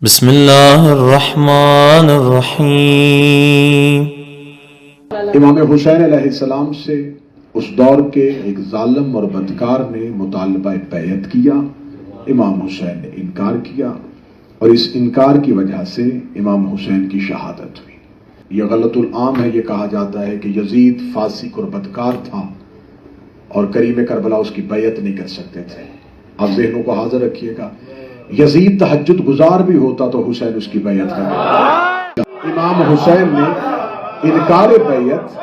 بسم اللہ الرحمن الرحیم۔ امام حسین علیہ السلام سے اس دور کے ایک ظالم اور بدکار نے مطالبہ بیعت کیا۔ امام حسین نے انکار کیا اور اس انکار کی وجہ سے امام حسین کی شہادت ہوئی۔ یہ غلط العام ہے، یہ کہا جاتا ہے کہ یزید فاسق اور بدکار تھا اور کریم کربلا اس کی بیعت نہیں کر سکتے تھے۔ آپ ذہنوں کو حاضر رکھیے گا، یزید تہجد گزار بھی ہوتا تو حسین اس کی بیعت کرتا۔ امام حسین نے انکار بیعت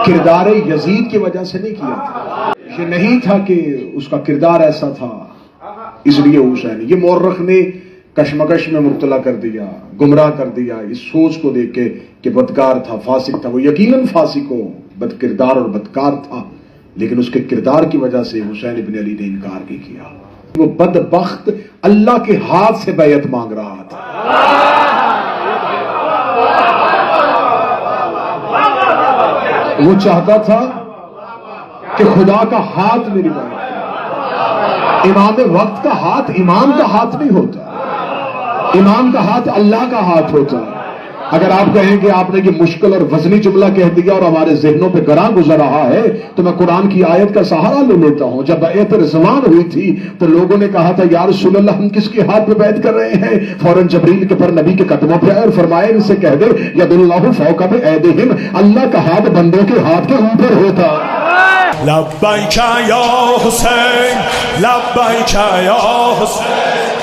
کردار یزید کی وجہ سے نہیں کیا تھا، یہ نہیں تھا کہ اس کا کردار ایسا تھا اس لیے حسین، یہ مورخ نے کشمکش میں مبتلا کر دیا، گمراہ کر دیا اس سوچ کو دیکھ کے کہ بدکار تھا، فاسق تھا۔ وہ یقیناً فاسق ہو، بد کردار اور بدکار تھا، لیکن اس کے کردار کی وجہ سے حسین ابن علی نے انکار نہیں کیا۔ وہ بدبخت اللہ کے ہاتھ سے بیعت مانگ رہا تھا۔ وہ چاہتا تھا کہ خدا کا ہاتھ میری بیعت۔ امام وقت کا ہاتھ امام کا ہاتھ نہیں ہوتا، امام کا ہاتھ اللہ کا ہاتھ ہوتا ہے۔ اگر آپ کہیں کہ آپ نے یہ مشکل اور وزنی جملہ کہہ دیا اور ہمارے ذہنوں پہ گراں گزر رہا ہے تو میں قرآن کی آیت کا سہارا لے لیتا ہوں۔ جب بیعت رضوان ہوئی تھی تو لوگوں نے کہا تھا یا رسول اللہ ہم کس کے ہاتھ پہ بیعت کر رہے ہیں؟ فوراً جبریل کے پر نبی کے قدموں پہ آئے اور فرمائے ان سے کہہ دے ید اللہ فوق بایدہم، اللہ کا ہاتھ بندوں کے ہاتھ کے اوپر ہوتا۔ لبیک یا حسین، لبیک یا حسین۔